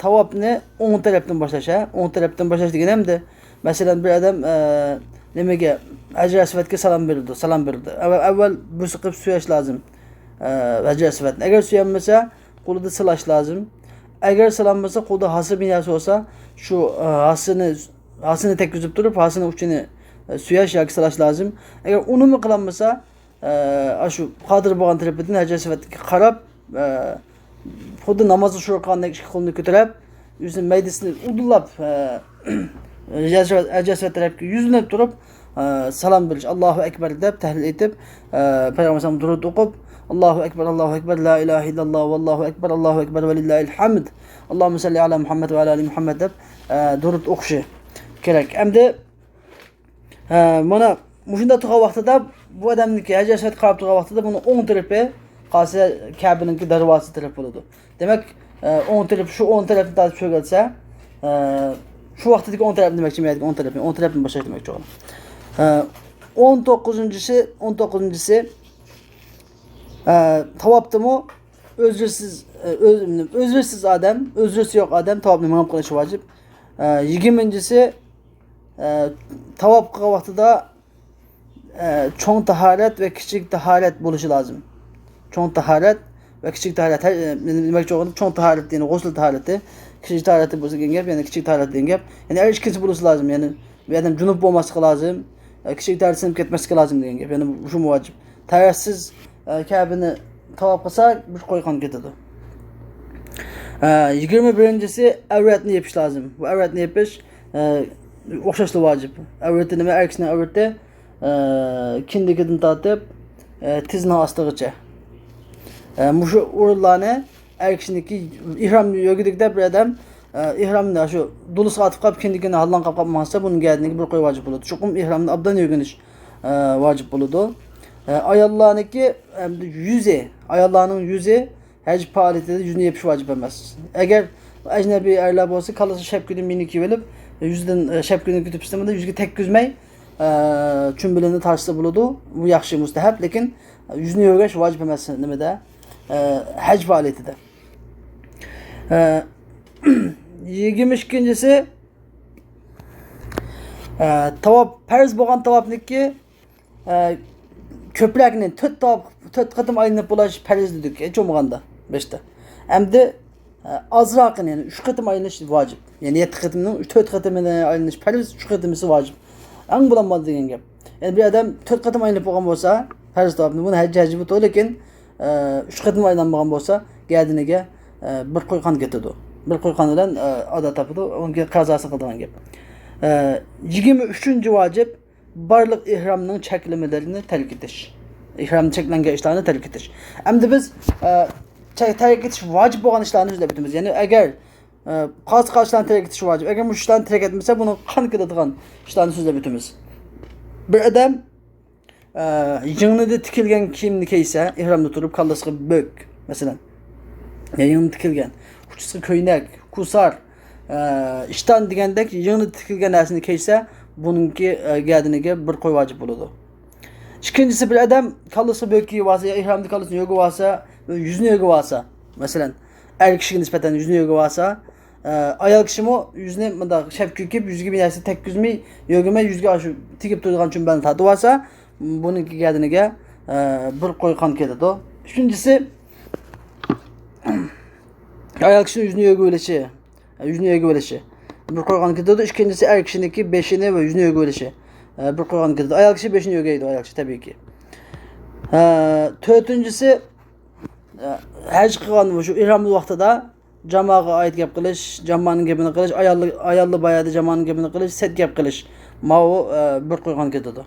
tavofni o'ng tarafdan boshlash. O'ng tarafdan boshlash degan hamda masalan bir odam nimaga Hajjul Aswadga salom berdi. Avval busi qilib suyash lozim. Hajjul Aswadni. Agar suyanmasa, qo'lida silash lozim. Agar silanmasa, qo'lda hasi binasi bo'lsa, shu hasini tekizib turib, hasini uchini suyash yoki silash lozim. Agar unimi qilinmasa, shu qodir bo'lgan tarafidan Hajjul Aswadga qarab, xuddi namozda shurqandek ikki qo'lni ko'tarib, yuzini maydasini udullab Hajjul Aswad tarafga yuzlanib turib, salom berish, Allohu akbar deb tahlil etib, payg'ambar durud o'qib, Allohu akbar, la ilaha illalloh, vallohu akbar va lillahil hamd. Allohumma salli ala Muhammad va ala ali Muhammad deb durud o'qishi kerak. Endi mana shunda turgan vaqtida bu odamniki Hajjul Aswad qarab turgan vaqtida buni o'ng tarafi qolsa Ka'baninki darvozasi taraf bo'ladi. Demak, o'ng taraf shu o'ng tarafni tortib cho'g'ilsa, shu vaqtdagi o'ng taraf demoqchi emaydi, o'ng tarafni boshlash demoqchi o'g'lim. 19-si tavofdimi o'zrisiz odam, o'zrisi yo'q odam tavofni minib qilishi vojib. 20-si tavof qilgan vaqtida cho'ng tahorat va kichik tahorat bo'lishi lozim. Çoğun taharet ve küçük taharet. Demek ki çoğun taharet yani gusül tahareti. Küçük tahareti bu gengep yani küçük taharet dengep. Yani her ikincisi bulması lazım yani. Bir adam cunup olması lazım. Küçük taharetini ketmesi lazım dengep. Yani şu muacip. Taharetsiz Kabe'ni tavaf kılsa bir koykan getedi. 21'incisi avretni yapış lazım. Bu avretni yapış okşaşlı vacip. Avretini ve erkisine avrette kindikinden tatıp tizna astığıca. Muşu urullarını erkisindeki ihram yögüdükte bir adam ihramda şu dolu saat kap kendikine hallan kapmazsa bunun geldiğinde bir koy vacip olur. Çokum ihramda abdan yögünüş vacip olurdu. Ayallah'ınki ayallah'ın yüze hac faaliyetinde yüzüne yapış vacip emez. Eğer ecnebi erler olsa kalırsa şepkini miniki verip yüzden şepkini kütüp istemede yüzge tek güzmey çümbülünü tarzda bulurdu. Bu yaxşı müstehap lekin yüzüne yögeş vacip emez demede hac faaliyeti de. 22'incisi tavap perz boğan tavapniki köprəknin töt qatım ayınıb bulaş pərz dedik. Heç olmağanda 5'te. Hem de azraqın yani 3 qatım ayınış vacip. Yani 7 qatımın 4 qatımına ayınış pərz 3 qatımısı vacip. Ang bulanmadı degan gap. Yani bir adam 4 qatım ayınıb bolğan bolsa pərz tavapını bunu həcc bu lekin 3 qatım aylanmagan bolsa gəldiniga bir qoyqan getedi. Bir qoyqan bilan ada tapıdı. Onga qazası qıldıgan gap. 23-cü vacip barlıq ihramının çəkilmələrini tərk ediş. İhramın çəkilən işlərini tərk ediş. Həm də biz tərk ediş vacib olan işlərini üzlə bitimiz. Yəni əgər qaz işlərini tərk ediş vacib. Əgər bu işlərini tərk etmirsə bunu qan qıdadığan işlərini üzlə bitimiz. Bir adam yığınıda tikilgən kiyimni kiysə, ihramda turub kallasıqı bök məsələn. Yığını tikilgən, uçusu köynək, kusar, iştan digəndək yığını tikilgən nərsini kiysə bununki geldiğine bir koy vacip olurdu. İkincisi bir adam kallısı böküğü varsa ya ihramda kallısı yogu varsa yüzünü yogu varsa mesela erkek kişi nispeten yüzünü yogu varsa ayal kişi mi yüzüne şefkükip yüzü gibi yerse tek yüzümü yoguma yüzge aşı tikip durduğun için ben tadı varsa bununki geldiğine bir koy kan keledi o. Üçüncüsü ayal kişinin yüzünü yogu öleşi. Yüzünü yogu öleşi. Bir koygan gidiyordu. İkincisi er kişindeki 5'ini ve yüzünü ögölüşü. Bir koygan gidiyordu. Ayak kişi 5'ini ögeydi ayak kişi tabii ki. Dördüncüsü hac kılgan şu ihramlı vaxtıda camağa ait gap kılış, camanın gebini kılış, ayallı bayadı camanın gebini kılış, set gap kılış. Mao bir koygan gidiyordu.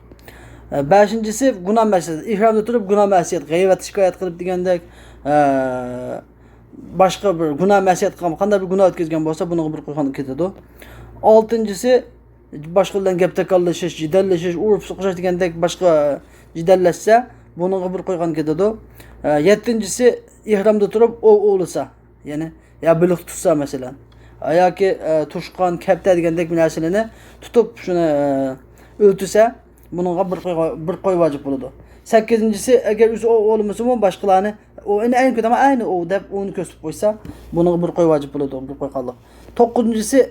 Beşincisi günah məsələsidir. İhramda durup günah məsələt, gıybət şikayət qılıb digəndək başka bir günah məsiyət qılıb, qanda bir günah ötközgən bolsa bunu bir qoyğanlıq ketedi. Altıncısı başqalardan gəpdə qallaşış, cidəlləşiş, urf suquşaş digəndək başqa cidəlləşsə bunu bir qoyğan ketedi. Yettincisi ihramda durup o olursa, yani ya buluq tutsa mesela. Ya ki tuşqan, kəptə digəndək bir nərsəni tutup şunu öltüsə bununla bir qoy vacip olurdu. 8'incisi eğer üzü o olmasa mı başkalarını o en kötü ama aynı o da onu kösüp koysa bunu bir koy vacip olurdu bir koy kaldı. 9'uncusu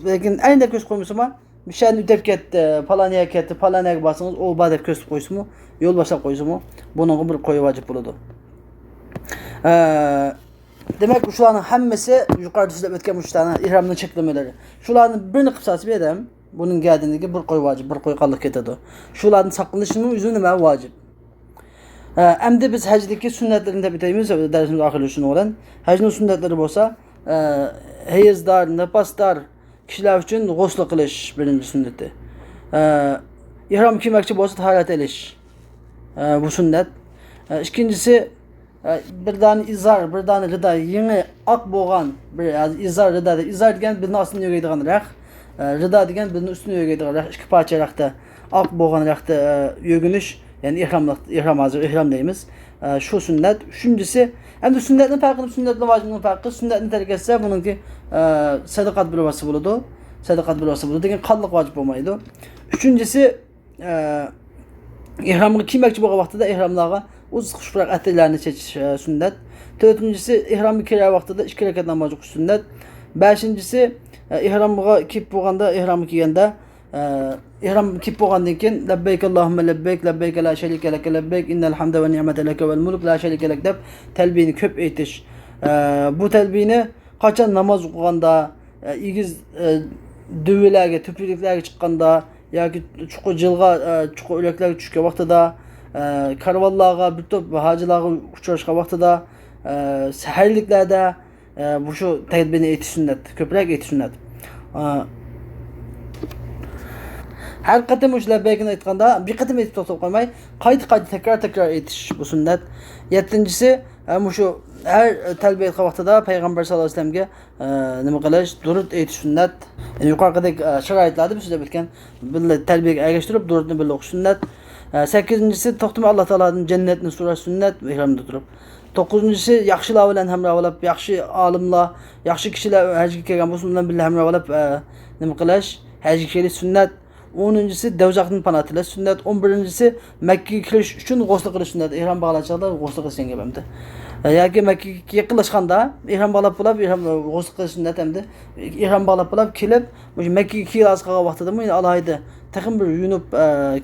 lakin aynı kösüp koymuş ama bir şey ödep gitti falan yer gitti falan yer basınız o badep kösüp koysa mı yol başa koysa mı bunu bir koy vacip olurdu. Demek şuların hemmesi yukarıda sizle ötken uçlarına ihramını çeklemeleri. Şuların birini kısası bir adam bunun geldiğinde bir koy vacip, bir koy kallık etedi. Şuların saklanışının üzerine mi vacip? Hem de biz hacdaki sünnetlerinde biteyimiz dersimiz ahirli olan. Hacdın sünnetleri olsa heyezdar, nefasdar kişiler için gusül kılış birinci sünneti. İhram giymekçi olsa taharet eliş. Bu sünnet. İkincisi bir tane izar, bir tane rıda yeni ak boğan bir izar rıda. İzar diyen birinin aslında yögeydiğen rəx. Rıda diyen birinin üstüne yögeydiğen rəx. İki parça rəxdə ak boğan rəxdə yögünüş. Yani ihram hazır, ihram deyimiz. Şu sünnet. Üçüncüsü hem de sünnetin farkı, sünnetin vacibinin farkı. Sünnetin terk etse bununki sadakat bir vasıf olurdu. Sadakat bir vasıf olurdu. Yani kallık vacip olmaydı. Üçüncüsü ihramı giymekçi bu vaxtda da ihramlığa uz xuşbıraq ətlərini çekiş sünnet. Dördüncüsü ihramı kiraya vaxtda da 2 rəkat namazı sünnet. Beşincisi ihramlığa kiyip boğanda ihramı giygəndə ihram kiyip bo'lgandan keyin labbeyk Allohumma labbeyk labbeyk la sharika lak labbeyk innal hamda va ni'mata lak vel mulk la sharika lak deb talbiyni ko'p aytish. Bu talbiyni qachon namoz o'qiganda, igiz düvelerge, tüpürüklerge çıkkanda yoki chuqur jilg'a, chuqur o'laklarga tushgan vaqtida, karvallarga, bir top hojilarga uchrashgan vaqtida, saharliklarda bu shu talbiyni aytish sunnat, ko'proq aytish sunnat. Her qatim o'sha labbaykni aytganda bir qatim aytib to'xtab qolmay, qayta takror aytish bu sunnat. 7-si shu her talbiya aytgan vaqtida payg'ambar sollallohu alayhi vasallamga nima qilish, durud aytish sunnat. Yani yuqoridagi sharoitlarda biz so'zlab o'tgan billa talbiyaga ergashtirib durudni billa o'qish sunnat. 8-si to'xtamay Alloh taoladan jannatni so'rash sunnat ihramda turib. 9-si yaxshilar bilan hamroh bo'lib, yaxshi olimlar, yaxshi kishilar hajga kelgan bo'lsa ular bilan hamroh bo'lib nima qilish, hajga kelish sunnat. 10-si davzaqdan panoh tilash sunnat. 11-si Makkaga kirish uchun g'usl qilish sunnat. Ihrom bog'lashda g'usl qilish degan gapimda. Yoki Makkaga yaqinlashganda ihrom bog'lab bo'lib, ihrom g'usl qilish sunnat hamda. Ihrom bog'lab bo'lib kelib, o'sha Makkaga kelib qolgan vaqtida men alohida taxim bir yunub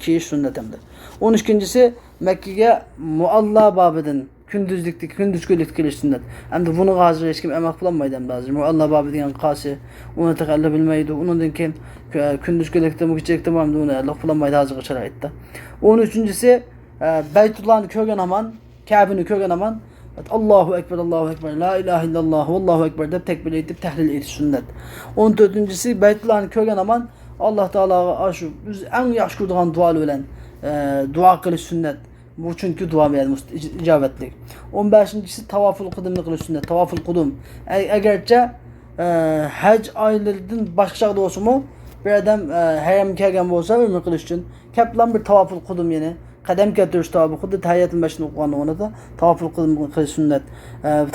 kiyish sunnat hamda. 12-si Makkaga mualla babidan kunduz ko'ylak kelish sunnat. Endi buni hozir hech kim amal qilolmaydi ham hozir. Mualla babi degan qasi uni taqalla bilmaydi. Undan keyin kunduz ko'ylakda mukchekda hamda uni Allah qilolmaydi hozirgi sharoitda. 13-si Baytullohni ko'rgan aman, Ka'bani ko'rgan aman Allahu ekber, la ilahe illallah, vallahu ekber deb takbir aytib tahlil etish sunnat. 14-si Baytullohni ko'rgan aman Alloh taologa shu biz eng yaxshi ko'radigan duo bilan duo qilish sunnat. Bu çünkü dua verdi icabetli. 15-si tavaful qudumni qilish sunnat. Tavaful qudum. Agarcha hac oylarından başqa chaqda bo'lsa-mu, bir adam haramga kelgan bo'lsa, umr qilish uchun kaplan bir tavaful qudum yani qadam keltirish tabi xuddi tahiyatul masjidni o'qiganida tavaful qudum qilish sunnat.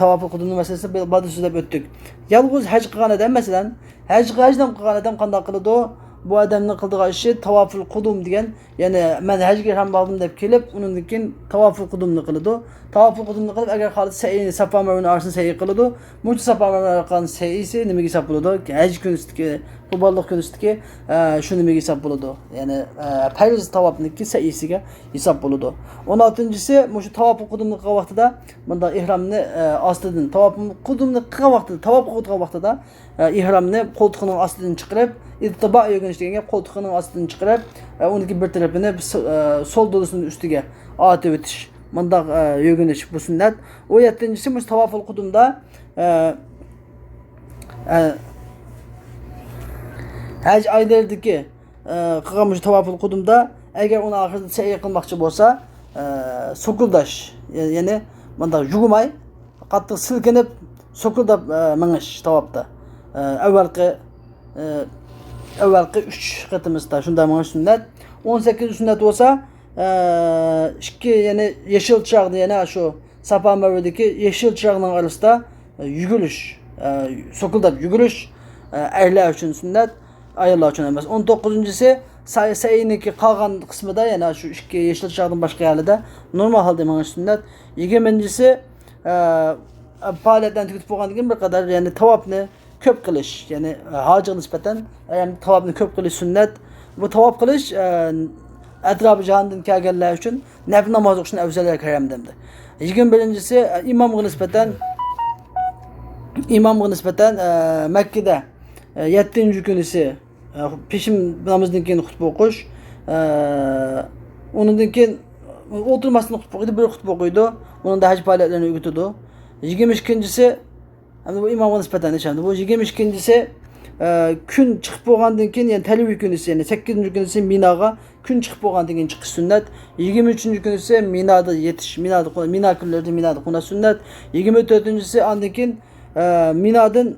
Tavaful qudumning masalasi ba'da so'zlab o'tdik. Yalnız hac qilgan odam masalan, hajdan qilgan odam qanday qiladi? Bu adamın qildiği işi tavaful qudum degan, yani men hajga ham bordim deb kelib, undan keyin tavaful qudumni qiladi. Tavaful qudumni qilib, agar xolis sayini Safa Marvani orasini sayi qiladi, bu Safa Marvani orqani sayisi nimaga hisob bo'ladi? Haj kunidagi, qurbonlik kunidagi shu nimaga hisob bo'ladi? Ya'ni farz tavafniki sayisiga hisob bo'ladi. 16-si shu tavaful qudumni qilgan vaqtida bunda ihromni ostidan tavaful qudumni qilgan vaqtida, tavaf qilgan vaqtida ihromni qo'ltiqning ostidan chiqarib İttiba yögünüş degan qo'ltiqning ostidan chiqarib, uniki bir tarafini sol do'lisining ustiga otib o'tish. Bunda yögünüş bu sunnat. 17-si tavaful qudumda haj oylaridagi qilgan tavaful qudumda agar uni oxirida sa'i qilmoqchi bo'lsa, so'qildash, ya'ni bunda yug'may, qattiq silkinib, so'qildab mingish tavafda. Avvalgi 3 qitimizda shunday mana sunnat. 18 sunnat bo'lsa, ikki yani yeşil chiroqni yana shu Safa Marvadagi yeşil chiroqning orasida yugurish, so'qildab yugurish erlar uchun sunnat, ayollar uchun emas. 19-si sa'iyniki qolgan qismida yana shu ikki yeşil chiroqning boshqa yerida normal holda mana sunnat. 20-si faoliyatdan tugib bo'lgandan keyin bir qadar yani tavofni köp qilish, ya'ni hojiga nisbatan tavofni ko'p qilish sunnat. Bu tavof qilish atrofi jahondan kelganlar uchun nafl namoz o'qishni afzallar karamdamdi. 21-si imomga nisbatan Makkada 7-kunisi peshim namozdan keyin xutba o'qish, undan keyin o'tirmasdan xutba o'qiydi, bir xutba o'qiydi, unda haj faoliyatlarini o'rgatadi. 22-si bu imomga nisbatan eşendi. Bu 22-si kun chiqib bo'lgandan keyin, yani talviy kunisi, yani 8-kunisi Minaga kun chiqib bo'lgandan keyin chiqish sunnat. 23-kunisi Minada yetish, Mina kunlarida Minada qo'nash sunnat. 24-si andan keyin Minadan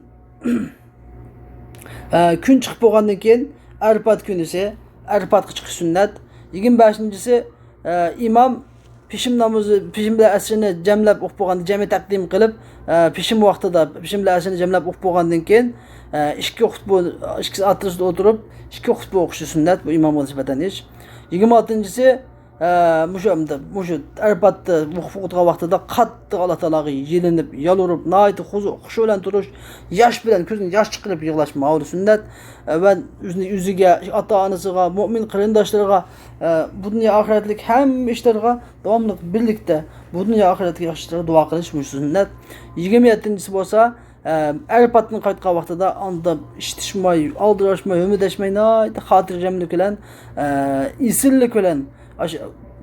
kun chiqib bo'lgandan keyin Arafat kunisi, Arafatga chiqish sunnat. 25-si imom peshim namozi, peshim bilan asrini jamlab o'qib bo'lganda jami taqdim qilib, peshim vaqtida peshim bilan asrini jamlab o'qib bo'lgandan keyin ikki o'rtasida o'tirib ikki xutba o'qishi sunnat. Bu imomga nisbatan ish. 26-si Muşu Arpat'ta vukup o'tgan vaqtida qattiq Alloh taologa yelinib, yalvarib, nayt xush bilan turish, yosh bilan ko'zidan yosh chiqarib yig'lash ma'ruf sunnat va o'ziga, ota-onasiga, mu'min qarindoshlariga, bu dunyo oxiratlik hamma ishlarga davomli birlikda bu dunyo oxiratga yaxshiliklarga duo qilish bu sunnat. 27-si bo'lsa, Arpatning qaytgan vaqtida anda ishtishmay, aldirashmay, umidashmay, nayt xotirjamlik bilan, isillik bilan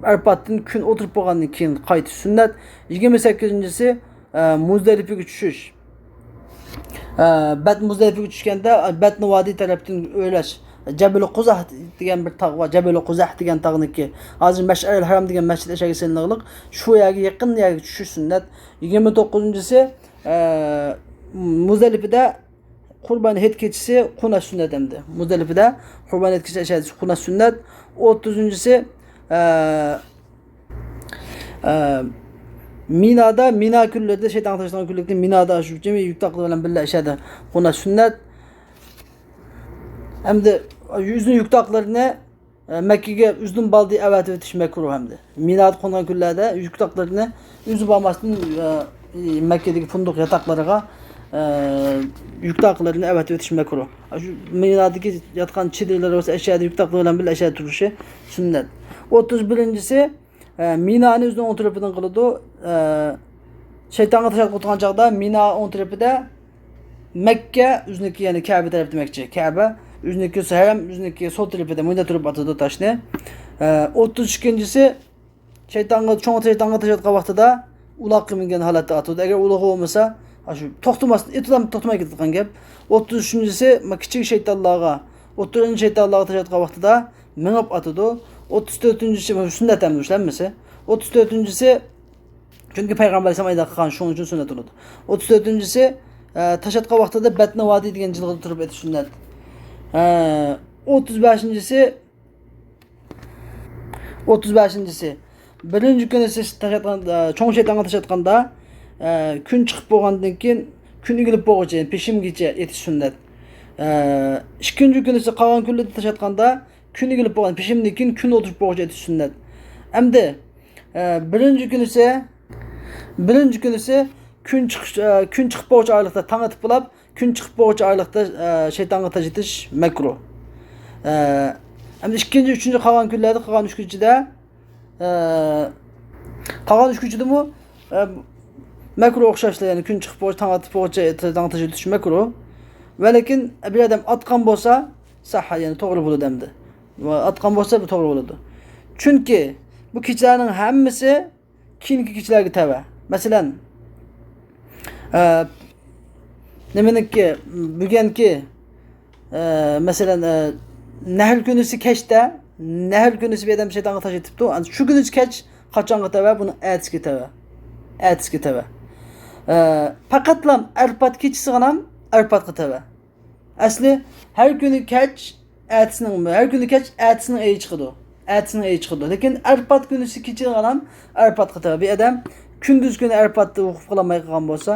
Arpat'ın kun oturup bo'lgandan keyin qaytish sunnat. 28-si Muzdalifaga tushish. Muzdalifaga tushganda Batni vodiy tarafdan o'ylash. Jabal Quzah degan bir tog' bor. Jabal Quzah degan tog'niki. Hozir Mash'aril Haram degan masjid eshaga selinliq. Shu yerga yaqin yerga tushish sunnat. 29-si Muzdalifada Qurban hayit kechasi qunash sunnat endi. Muzdalifada Qurban hayit kechasi qunash sunnat. 30-si Mina'da, Mina küllerinde şeytan taşınan küllerinde Mina'da şu cemi yük taklı olan billah işede ona sünnet. Hem de yüzün yük taklarını Mekke'ye yüzün baldı evet ötüş mekruh hem de. Mina'da konan küllerde yük taklarını yüzü bağmasının Mekke'deki funduk yataklarına yük taklarını evet ötüş mekruh. Mina'daki yatkan çidirler olsa eşyada yük taklı olan billah eşyada duruşu sünnet. 31-si Mina'nın üzerine on tarafından kılıdı. Şeytan'a taşak oturan çağda Mina on tarafında Mekke üzerindeki yani Kabe tarafı demekçi. Kabe üzerindeki Haram üzerindeki sol tarafında Mina tarafı atıdı taşını. 32-si şeytan'a taşak vaxtıda ulaq mingen halatta atıdı. Eğer ulağı olmasa şu toxtumasın, etidan toxtumaya gittiğin gibi. 33-si küçük şeytanlığa, 30-cu şeytanlığa taşak vaxtıda minip atıdı. 34-cüsü sünnet emmişlenmesi. 34-cüsü çünkü Peygamber Aleyhisselam ayda kılan şunun için sünnet oldu. 34-cüsü taşatqa vaxtıda Batni vadi degan jilg'ida turib etish sünnet. 35-cisi birinci kuni siz cho'ng shaytonga tashlatganda kun chiqib bo'lgandan keyin kun egilib bo'lguncha peshimgacha etish sunnat. Ikkinchi kunisi qolgan kunlarda tashlatganda kun egilib bo'lgan peshimdan keyin kun o'tirib bo'lguncha etish sunnat. Hamda birinchi kunisi kun chiqib bo'lguncha oyliqda tong etib bo'lib, kun chiqib bo'lguncha oyliqda shaytonga tajitish makruh. Hamda ikkinchi, uchinchi qolgan kunlarda, qolgan 3 kunchida mu makruh o'xshashlar, ya'ni kun chiqib bo'lguncha tong etib bo'lguncha shaytonga tajitish makruh. Va lekin bir odam atgan bo'lsa, sahha, ya'ni to'g'ri bo'ladi hamda. Atgan bo'lsa bu to'g'ri bo'ladi. Chunki bu kechalarning hammasi keyingi kechalarga tava. Masalan, nimaniki bugungi masalan Nahl kunisi kechda, Nahl kunisi bir odam shaytonga tosh etibdi. Shu kunisi kech qachonga tava? Buni ertasiga tava. Ertasiga tava. Faqatlam Arfat kechasi ham Arfatga tava. Asli har kuni kech ertasining ayi chiqadi. Ertasining ayi chiqadi. Lekin Arfat kunisi kechasi ham Arfatga tava. Bir odam kunduz kuni Arfatda o'qib qolmay qolgan bo'lsa,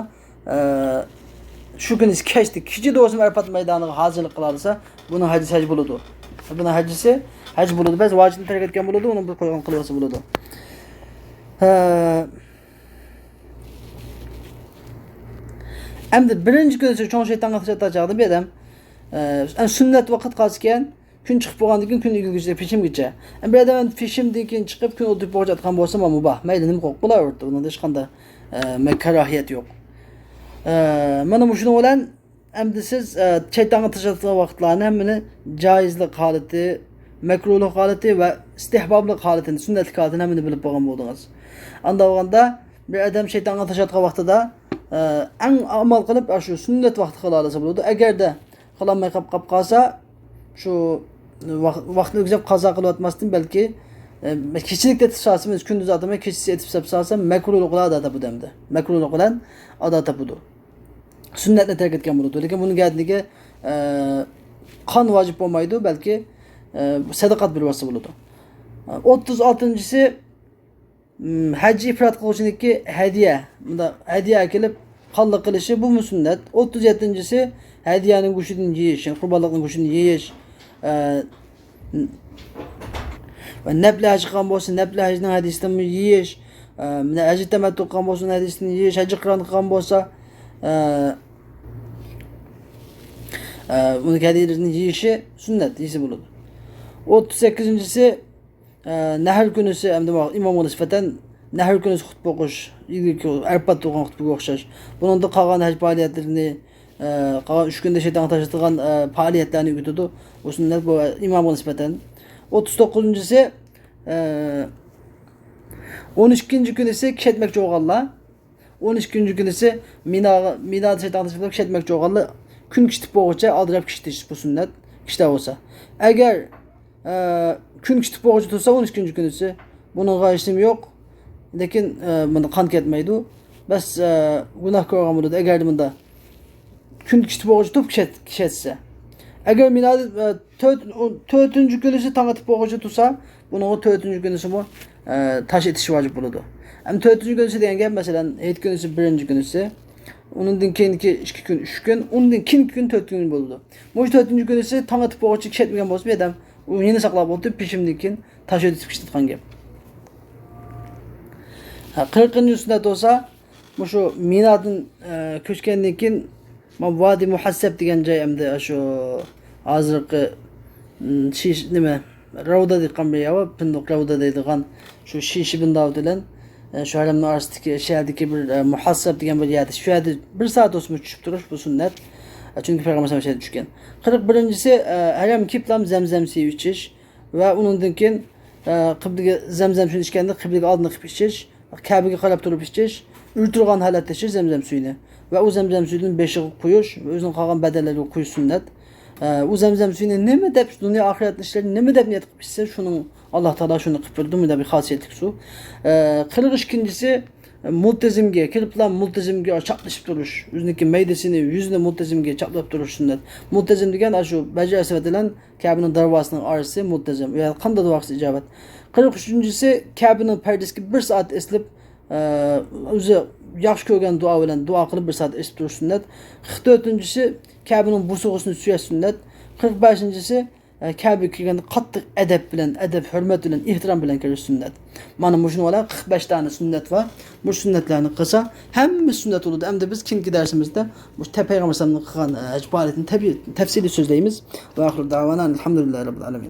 shu kuni kechdi, kechida o'zim Arfat maydoniga hozirlik qilarsa, buni haj bo'ladi. Buni haj bo'ladi. Biz vojibni tark etgan bo'ladi, uni bir qo'ygan qilsa bo'ladi. Endi birinchi kunisi cho'ng shaytonga tashlatacaqdi bir odam. Sunnat vaqt qolgan, kun chiqib bo'lgandan keyin kun egilguncha peshimgacha. Bir odam peshimdan keyin chiqib kun o'tib bo'layotgan bo'lsa, mubah. Mayli, nima qo'yib bo'laverdi. Unda hech qanday karahiyat yo'q. Mana bu shuni bilan endi siz shaytonga tashlatgan vaqtlarni hammani joizlik holati, makruhlik holati va istihboblik holatini, sunnatlik holatini hammani bilib bo'lgan bo'ldingiz. Anda bo'lganda bir odam shaytonga tashlatgan vaqtida eng amal qilib shu sunnat vaqti qila olsa bo'ladi. Agarda qilolmay qolib qolsa, shu vaqtni o'tkazib qazo qilib o'tmasdan balki kechilikda tishasimiz kunduz odamga kechasi etib sapsasa makruhlik bilan odat topadi. Makruhlik bilan odat topadi. Sunnatni tark etgan bo'ladi. Lekin buning gadligi qon vojib bo'lmaydi, balki sadaqat bersa bo'ladi. 36-si haj ifrat qiluvchiniki hadiya. Bunda hadiya kelib qonliq qilishi bu sunnat. 37-si hadiyaning go'shtini yeyish, qurbonlikning go'shtini yeyish. va nafli haj qilgan bo'lsa, nafli hajning hadisini yeyish, haj tamattu qilgan bo'lsa, hadisini yeyish, haj qiron qilgan bo'lsa, uni hadisini yeyishi sunnat yeyse bo'ladi. 38-si nahr kunisi hamda imomga nisbatan nahr kunisi xutba o'qish, arpat o'qigan xutbaga o'xshash. Buningda qolgan haj faoliyatlarini qolgan 3 kunda shayton tashlatilgan faoliyatlarni o'tadi. Bu sunnat bu imomga nisbatan. 39-si 12-kunchi kun ise ketmekçi olganlar. 12-kunchi kun ise Mina'da shayton tashlatilib ketmekçi olganlar kun kitib bo'yicha aldirab kishtish bu sunnat kishda bo'lsa. Agar kun kitib bo'yicha tursa 12-kunchi kun ise buningga ishim yo'q. Lekin bunda qon ketmaydi. Bas gunoh ko'rgan bo'ladi agar bunda kun kitib bo'yicha turib ketsa. Agar Mina'da 4-kunchi kun ise tong atib bo'yicha tursa, buningga 4-kunchi kun ise bu taş etiş vacip buludu. Hem 4-cü günüsü deyen gel mesela 7 günüsü 1. günüsü. Onun dinkenki 2 gün 3 gün. Onun dinkin gün 4 gün buldu. Bu 4-cü günüsü tang atıp boğaçı kişetmegen bozdu bir adam. O yeni saklap oldu pişimdikin taş ödetip kiştetken gel. 40. sünnet olsa bu şu Mina'nın köşkendikin Vadi Muhasseb degen joy hamda şu hazırkı şiş nima Ravda deydigan bir yer var. Pindoq Ravda deydigan şu Şişibin dağı bilen şu haramning orasidagi shahardagi bir Muhassab degan bir yerda shu yerda 1 soat o'sib tushib turish bu sunnat. Chunki payg'ambar sollallohu alayhi vasallam tushgan. 41-si haram kiplam zamzam suvi ichish va undan keyin qibliga zamzam suvini ichganda qibliga oldin qilib ichish, Kabe'ga qarab turib ichish, o'ltirgan holatda ichish zamzam suvini va u zamzam suvining 5'ini quyish, o'zining qolgan badallariga quyish sunnat. O zamzam suyunu nima deb dunyo oxirat ishlarini nima deb niyat qilib ichsa, shuning Alloh taolo shuni qilib berdi. Bunda bir xosiyatli su. 42-si multazimga, kirplan multazimga chaqlashib turish, o'ziniki maydasini, yuzini multazimga chaqlab turish sunnat. Multazim degan shu bajarasi bilan Kabe'ning darvosining orasi multazim. Ya qanday vaqt ijobat. 43-si Kabe'ning pardasiga 1 soat eslib o'zi yaxshi ko'rgan duo bilan duo qilib 1 soat eslib turish sunnat. 44-si Kabe'nin busug'usini suyash sunnat. 45-si Kabe kirganda qattiq adab bilan, hurmat bilan, ehtirom bilan kirish sunnat. Mana bu shuni bilan 45 tane sunnat var. Bu sunnatlarni qilsa, hamma sunnat bo'ladi. Hamda biz keyingi darsimizda bu payg'ambar sollallohu alayhi vasallam qilgan haj faoliyatini tafsili so'zlaymiz. Va oxir davona alhamdulillahi robbil alamin.